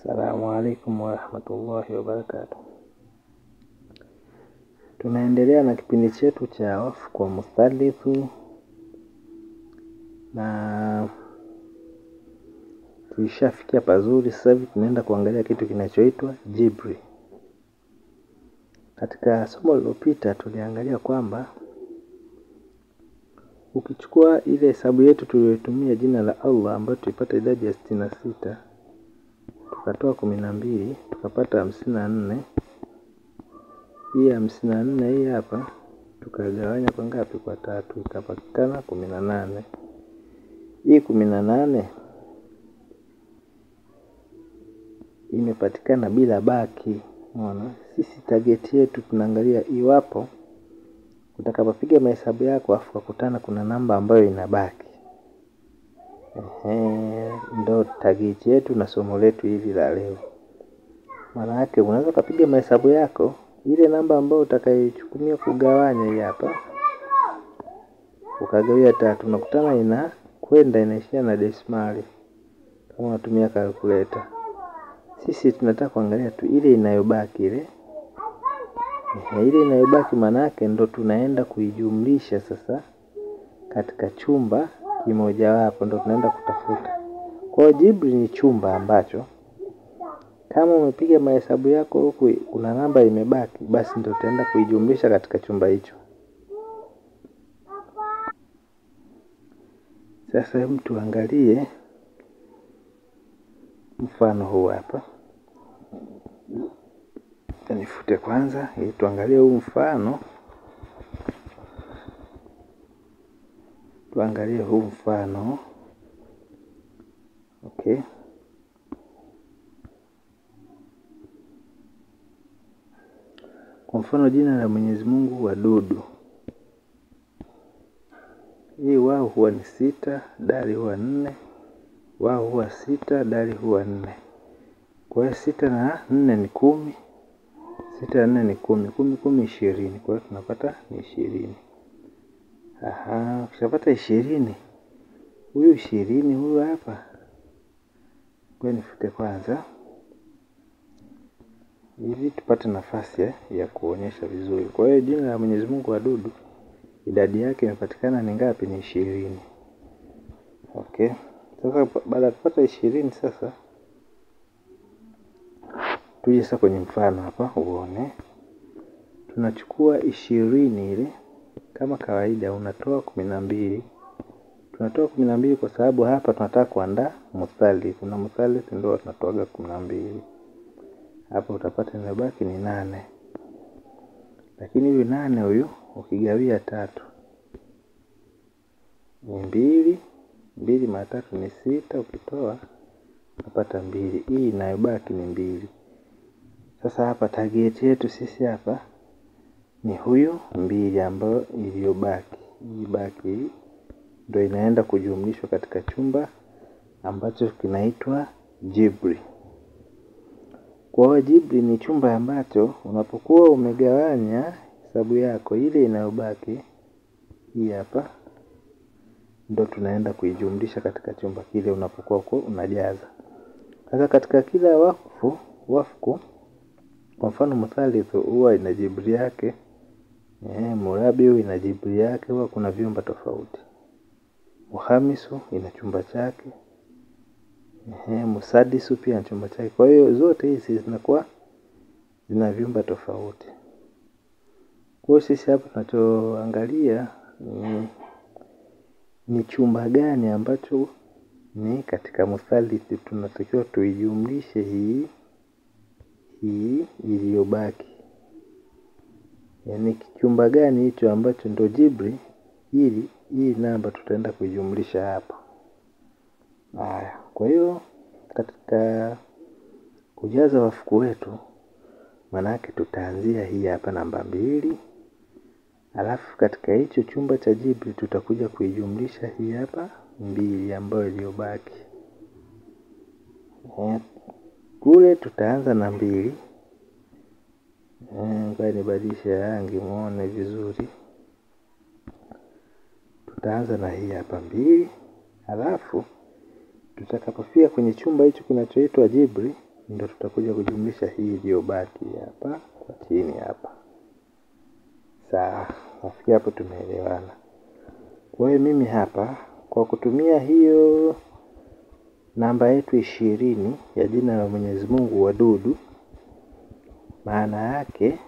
Assalamu alaikum warahmatullahi wabarakatuh. Tunaendelea na kipindi chetu cha wafu kwa mustalifu, na tulishafikia pazuri. Sasa hivi tunaenda kuangalia kitu kinachoitwa jibri. Katika somo lililopita tuliangalia kwamba ukichukua ile hesabu yetu tuliyotumia jina la Allah ambayo tulipata idadi ya 66, tukatoa 12, tukapata 54. Hii 54 hii hapa tukagawanya kwa ngapi? Kwa 3, ikapatikana 18. Hii 18 imepatikana bila baki. Unaona, sisi target yetu tunaangalia iwapo utakapopiga mahesabu yako afu kukutana kuna namba ambayo inabaki. Ndio target yetu na somo letu hili la leo. Maana yake unaweza kupiga mahesabu yako, ile namba ambayo utakayochukumia kugawanya hii hapa, ukagawia 3, unakutana inaishia na desimali kama unatumia calculator. Sisi tunataka kuangalia tu ile inayobaki ile inayobaki, maana yake ndo tunaenda kuijumlisha sasa katika chumba kimoja wapo, ndo tunaenda kutafuta. Kwa jibri ni chumba ambacho kama umepiga mahesabu yako huku kuna namba imebaki, basi ndo tutaenda kuijumlisha katika chumba hicho. Sasa hebu tuangalie mfano huu hapa. Nifute kwanza ili tuangalie huu mfano. Tuangalie huu mfano. Okay. Kwa mfano jina la Mwenyezi Mungu wadudu. Hii wao huwa ni 6, dali huwa 4. Wao huwa 6, dali huwa 4. Kwa hiyo 6 na 4 ni 10. 6 na 4 ni 10. 10 20. Kwa hiyo tunapata ni 20. Ukishapata 20. Huyu 20 huyu hapa. Kwa nifute kwanza ili tupate nafasi ya kuonyesha vizuri. Kwa hiyo jina la Mwenyezi Mungu wadudu, idadi yake imepatikana ni ngapi? Ni 20. Okay. Sasa baada ya kupata 20, sasa tuje sasa kwenye mfano hapa uone. Tunachukua 20 ile kama kawaida, unatoa 12. Tunatoa 12 kwa sababu hapa tunataka kuandaa muthalith. Kuna muthalith ndio tunatoaga 12. Hapa utapata inabaki ni 8. Lakini huyu 8 huyu ukigawia 3 ni 2. 2 mara 3 ni 6, ukitoa unapata 2. Hii inayobaki ni 2. Sasa hapa target yetu sisi hapa ni huyu 2 ambayo iliyobaki. Hii baki ndio inaenda kujumlishwa katika chumba ambacho kinaitwa jibri. Kwa hiyo jibri ni chumba ambacho unapokuwa umegawanya hesabu yako, ile inayobaki hii hapa ndio tunaenda kuijumlisha katika chumba kile unapokuwa unajaza. Sasa katika kila wafku kwa mfano muthalith huwa ina jibri yake, murabiu ina jibri yake, huwa kuna vyumba tofauti. Muhamisu ina chumba chake, musadisu pia ina chumba chake. Kwa hiyo zote hizi zinakuwa zina vyumba tofauti. Kwa hiyo sisi hapa tunachoangalia ni chumba gani ambacho ni katika muthalith tunatakiwa tuijumlishe hii iliyobaki. Yaani chumba gani hicho ambacho ndo jibri, hii namba tutaenda kuijumlisha hapa. Kwa hiyo katika kujaza wafuku wetu, maana yake tutaanzia hii hapa namba 2. Alafu katika hicho chumba cha jibri tutakuja kuijumlisha hii hapa 2 ambayo iliyobaki. Kule tutaanza na 2. Ngoja nibadilishe rangi muone vizuri. Tutaanza na hii hapa 2. Alafu tutakapofika kwenye chumba hicho kinachoitwa jibri, ndio tutakuja kujumlisha hii iliyobaki hapa kwa chini hapa. Sawa, nafikiri hapo tumeelewana. Kwa hiyo mimi hapa kwa kutumia hiyo namba yetu 20 ya jina la Mwenyezi Mungu wadudu, maana yake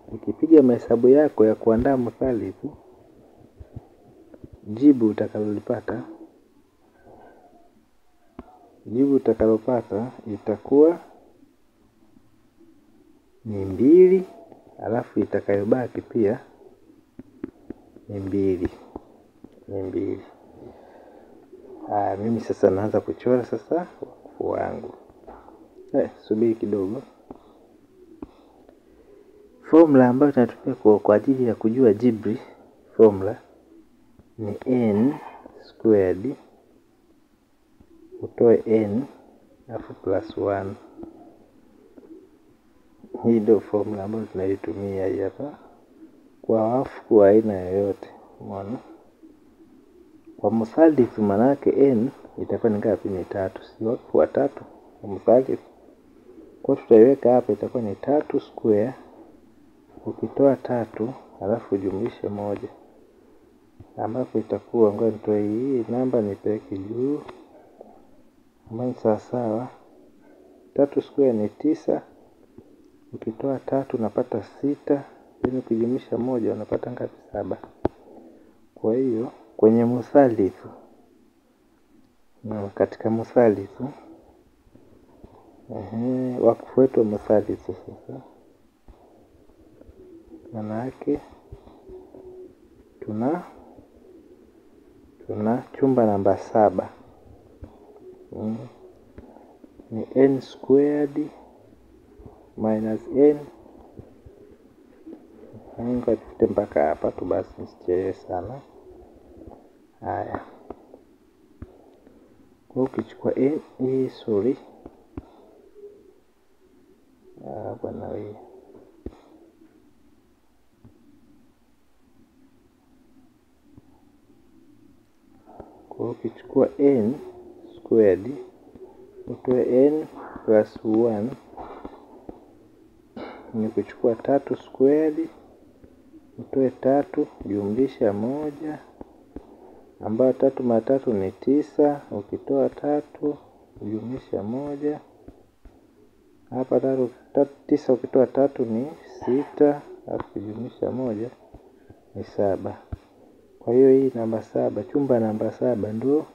ukipiga mahesabu yako ya kuandaa mthalithi, jibu utakalopata itakuwa ni 2, alafu itakayobaki pia ni 2. Mimi sasa naanza kuchora sasa wakfu wangu. Subiri kidogo. Formula ambayo tunatumia kwa ajili ya kujua jibri, formula ni n squared utoe n alafu plus 1. Hii ndio formula ambayo tunaitumia hapa kwa wakfu wa aina yoyote. Umeona? Kwa mthalithi manake n itakuwa ni ngapi? Ni 3. Si wakfu wa 3 kwa mthalithi. Kwa tutaiweka hapa itakuwa ni 3 square ukitoa 3 alafu jumlishe 1, ambapo itakuwa, ngoja nitoe hii namba nipeleke juu, ambapo sawa 3 square ni 9, ukitoa 3 unapata 6, then ukijumlisha 1 unapata ngapi? 7. Kwa hiyo kwenye mthalithi, katika mthalithi wakfu wetu wa mthalithi sasa, maana yake tuna chumba namba 7 ni n squared minus n. Ngoja tufute mpaka hapa tu basi nisichelewe sana. Haya, kwa ukichukua n hii, sorry bwana wewe, kwa ukichukua n squared utoe n plus 1 ni kuchukua 3 squared utoe 3 jumlisha 1, ambayo 3 mara 3 ni 9, ukitoa 3 jumlisha 1, hapa 9 ukitoa 3 ni 6, alafu kujumlisha 1 ni 7. Kwa hiyo hii namba 7, chumba namba 7 ndio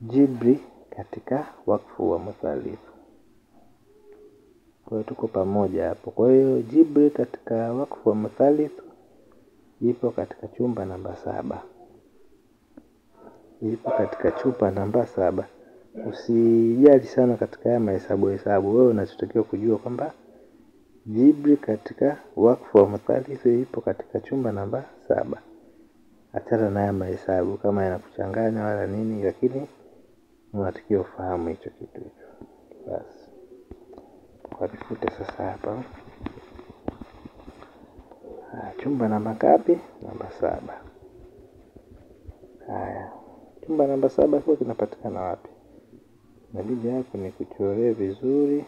jibri katika wakfu wa mthalithi. Kwa hiyo tuko pamoja hapo. Kwa hiyo jibri katika wakfu wa mthalithi ipo katika chumba namba 7. Ipo katika chumba namba 7. Usijali sana katika haya mahesabu. Wewe unachotakiwa kujua kwamba jibri katika wakfu wa mthalithi ipo katika chumba namba 7. Achana na haya mahesabu kama yanakuchanganya wala nini, lakini unatakiwa ufahamu hicho kitu. Basi kwa kifute sasa hapa, chumba namba ngapi? Namba 7. Haya, chumba namba 7 kwa kinapatikana wapi? Inabidi hapo ni kuchorea vizuri.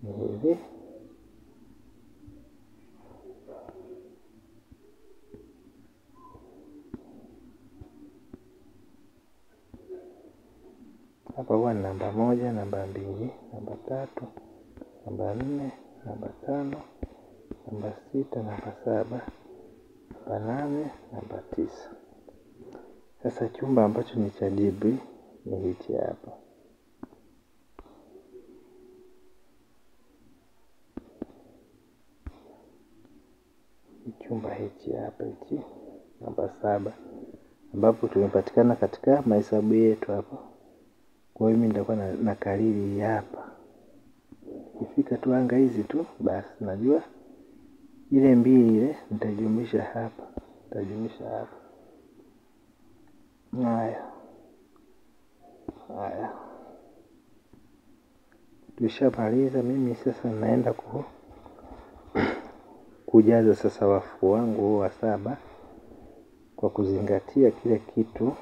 Hivi hapa huwa namba 1, namba 2, namba 3, namba 4, namba 5, namba 6, namba 7, namba 8, namba 9. Sasa chumba ambacho ni cha jibri ni hichi hapa. Chumba hichi hapa, hichi namba 7, ambapo tumepatikana katika mahesabu yetu hapa. Kwa hiyo mimi nitakuwa na kariri hapa. Ikifika tu anga hizi tu basi najua ile 2 ile nitajumlisha hapa. Haya. Tushamaliza. Mimi sasa naenda kujaza sasa wakfu wangu wa 7 kwa kuzingatia kile kitu.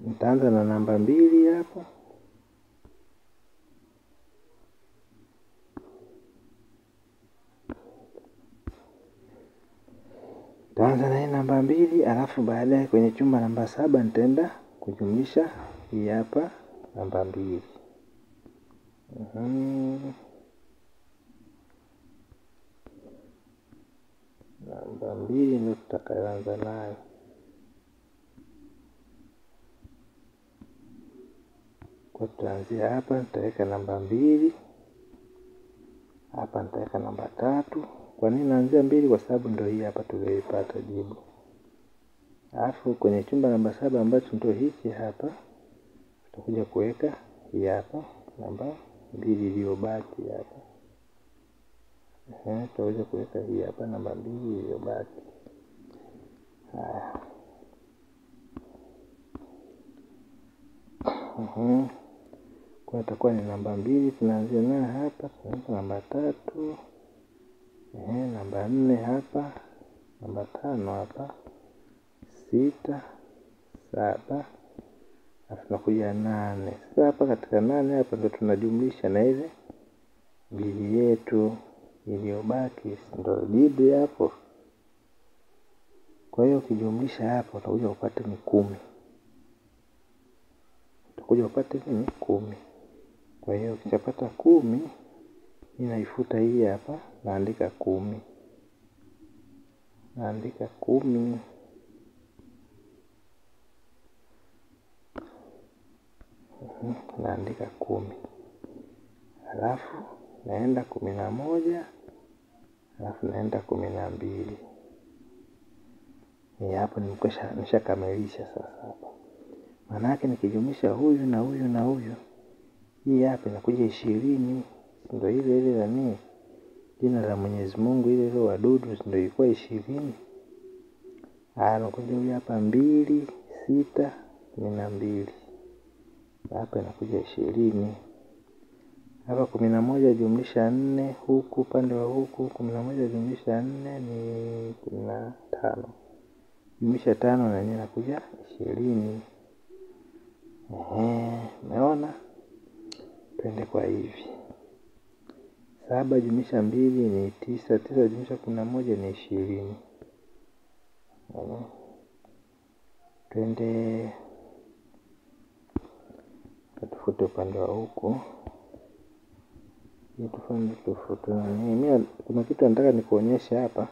Nitaanza na namba 2 hapa. Nitaanza na namba 2, alafu baadaye kwenye chumba namba 7 nitaenda kujumlisha hii hapa namba 2. Namba 2 ndio tutakayoanza nayo. Kwa tutaanzia hapa, nitaweka namba 2. Hapa nitaweka namba 3. Kwa nini naanzia 2? Kwa sababu ndio hii hapa tuliyopata jibu. Alafu kwenye chumba namba 7 ambacho ndio hiki hapa, tutakuja kuweka hii hapa namba 2 iliyobaki hapa. Tutaweza kuweka hii hapa namba 2 iliyobaki. Haya. Kwa itakuwa ni namba 2 tunaanzia nayo hapa, tunaweka namba 3. Namba 4 hapa, namba 5 hapa, 6, 7, alafu tunakuja 8. Sasa hapa katika 8 hapa ndio tunajumlisha na ile 2 yetu iliyobaki, ndio jibu hapo. Kwa hiyo ukijumlisha hapo utakuja upate ni 10. Utakuja upate ni 10. Kwa hiyo ukishapata 10, ninaifuta hii hapa, naandika 10. Naandika 10. Naandika 10. Alafu naenda 11, alafu naenda 12. Hapo nimeshakamilisha sasa hapa. Maana yake nikijumlisha huyu na huyu na huyu, hii hapa inakuja 20. Ndio ile nani? Jina la Mwenyezi Mungu ile wadudu ndio ilikuwa 20. Nakuja huyu hapa 2, 6, 12. Hapa inakuja 20. Hapa 11 jumlisha 4 huku upande wa huku, 11 jumlisha 4 ni 15. Jumlisha 5 na yenyewe inakuja 20. Umeona? Twende kwa hivi. 7 jumlisha 2 ni 9, 9 jumlisha 11 ni 20. Twende tufute upande wa huku. Tofauti na mimi kuna kitu nataka nikuonyeshe hapa,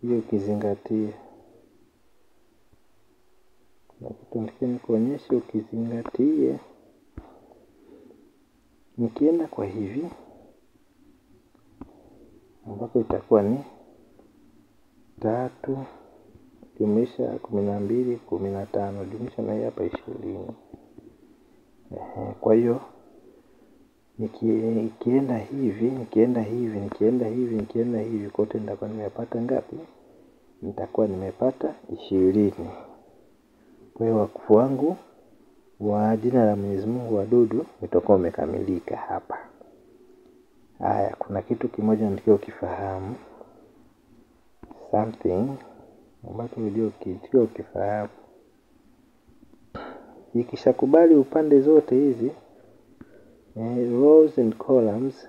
hiyo ukizingatia. Kuna kitu nataka nikuonyeshe ukizingatie. Nikienda kwa hivi ambapo itakuwa ni 3 jumlisha 12 15 jumlisha na hii hapa 20. Kwa hiyo nikienda hivi kote nitakuwa nimepata ngapi? Nitakuwa nimepata 20. Kwa hiyo wakfu wangu wa jina la Mwenyezi Mungu wadudu utakuwa umekamilika hapa. Haya, kuna kitu kimoja ndio ukifahamu. Something ambacho ndio ukifahamu. Ikishakubali upande zote hizi, rows and columns,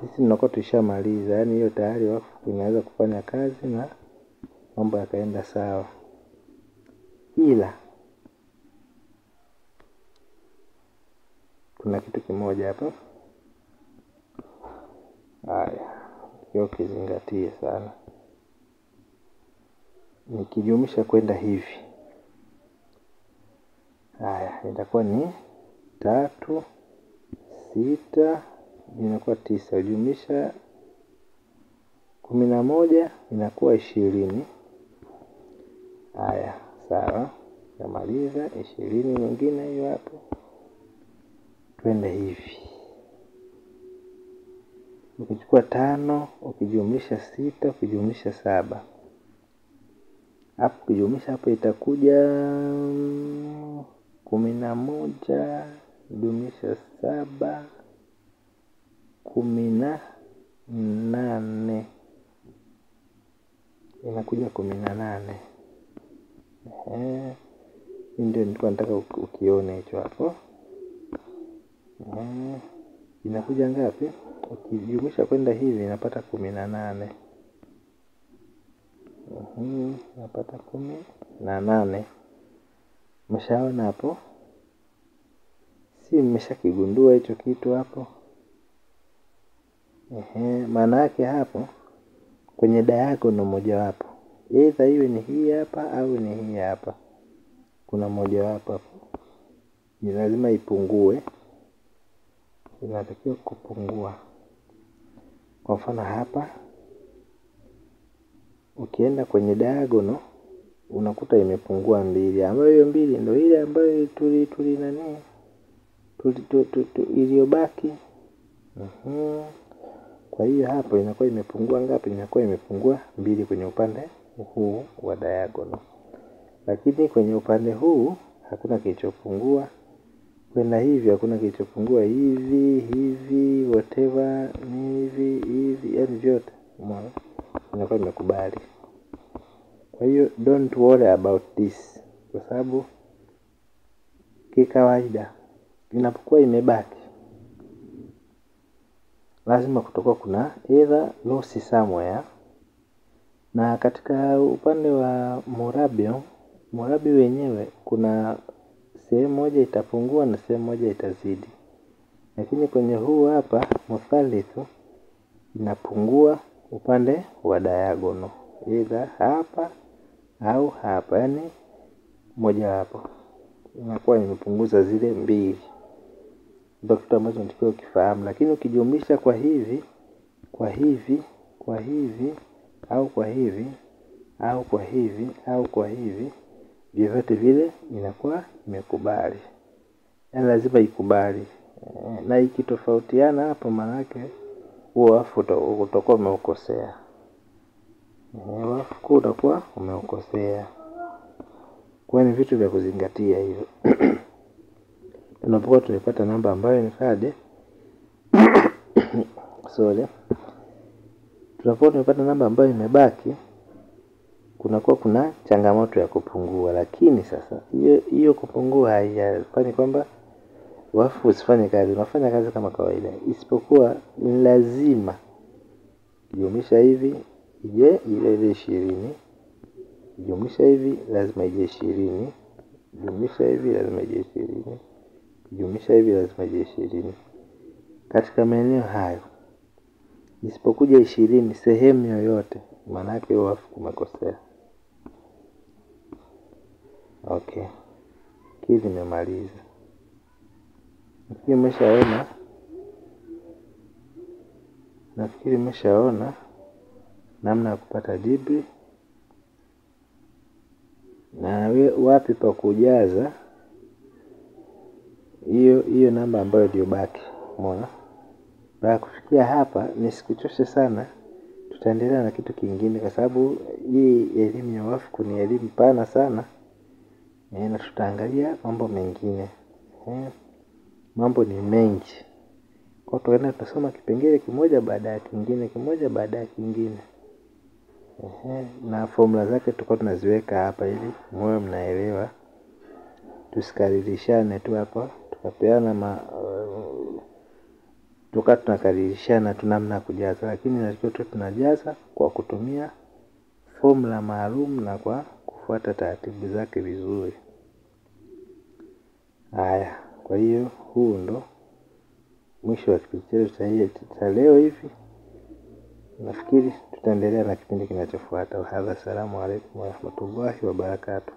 sisi tunakuwa tushamaliza. Yaani hiyo tayari wakfu inaweza kufanya kazi na mambo yakaenda sawa. Ila kuna kitu kimoja hapa. Haya, hiyo ukizingatie sana. Nikijumlisha kwenda hivi. Haya, itakuwa ni 3, 6, inakuwa 9. Jumlisha 11 inakuwa 20. Haya, sawa. Namaliza 20 nyingine hiyo hapo. Twende hivi. Ukichukua 5, ukijumlisha 6, ukijumlisha 7. Hapo ukijumlisha hapo itakuja 11 jumlisha 7 18. inakuja 18. Ndio nilikuwa nataka ukione hicho hapo. Inakuja ngapi? Ukijumlisha kwenda hivi inapata 18. Napata 18. Umeshaona hapo? Si mmeshakigundua hicho kitu hapo? Maana yake hapo kwenye diagonal moja wapo, either iwe ni hii hapa au ni hii hapa, kuna moja wapo hapo ni lazima ipungue, inatakiwa kupungua. Kwa mfano hapa ukienda kwenye diagonal unakuta imepungua 2, ambayo hiyo 2 ndio ile ambayo iliyobaki. Kwa hiyo hapo inakuwa imepungua ngapi? Inakuwa imepungua 2 kwenye upande huu wa diagonal. Lakini kwenye upande huu hakuna kilichopungua. Kwenda hivi hakuna kilichopungua, hivi whatever ni hivi yani vyote umeona inakuwa imekubali. Kwa hiyo don't worry about this, kwa sababu kikawaida inapokuwa imebaki lazima kutokuwa kuna either loss somewhere. Na katika upande wa murabi wenyewe kuna sehemu moja itapungua na sehemu moja itazidi. Lakini kwenye huu hapa muthalithu inapungua upande wa diagonal, either hapa au hapa, yani moja hapo inakuwa imepunguza zile 2. Ndio kitu ambacho nitakiwa ukifahamu. Lakini ukijumlisha kwa hivi, kwa hivi, kwa hivi au kwa hivi au kwa hivi au kwa hivi, vyote vile inakuwa imekubali. Yani lazima ikubali. Na ikitofautiana hapo maana yake huo wafu utakuwa umeukosea. Wafu utakuwa umeukosea. Kwa ni vitu vya kuzingatia hivyo. Tunapokuwa tumepata namba ambayo ni kade tunapokuwa tumepata namba ambayo imebaki, kunakuwa kuna changamoto ya kupungua. Lakini sasa hiyo kupungua haifanyi kwamba wafu usifanye kazi, unafanya kazi kama kawaida, isipokuwa ni lazima jumlisha hivi ije ile 20, jumlisha hivi lazima ije 20, jumlisha hivi lazima ije 20, jumlisha hivi lazima ije 20. Katika maeneo hayo isipokuja 20 sehemu yoyote, maana yake wafu kumekosea. Okay, hizi nimemaliza. Nafikiri umeshaona namna ya kupata jibu na wapi pa kujaza hiyo namba ambayo iliyobaki. Umeona? Baada kufikia hapa nisikuchoshe sana, tutaendelea na kitu kingine kwa sababu hii elimu ya wafu ni elimu pana sana. Na tutaangalia mambo mengine. Mambo ni mengi. Kwa tuenda tutasoma kipengele kimoja baada ya kingine, kimoja baada ya kingine. Na formula zake tutakuwa tunaziweka hapa ili mwe mnaelewa. Tusikaririshane tu hapa, tukapeana tunakaririshana tu namna kujaza, lakini natakiwa tu tunajaza kwa kutumia formula maalum na kwa kufuata taratibu zake vizuri. Haya, kwa hiyo huu ndo mwisho wa kipindi cha leo hivi. Nafikiri tutaendelea na kipindi kinachofuata. Assalamu alaykum wa rahmatullahi wa barakatuh.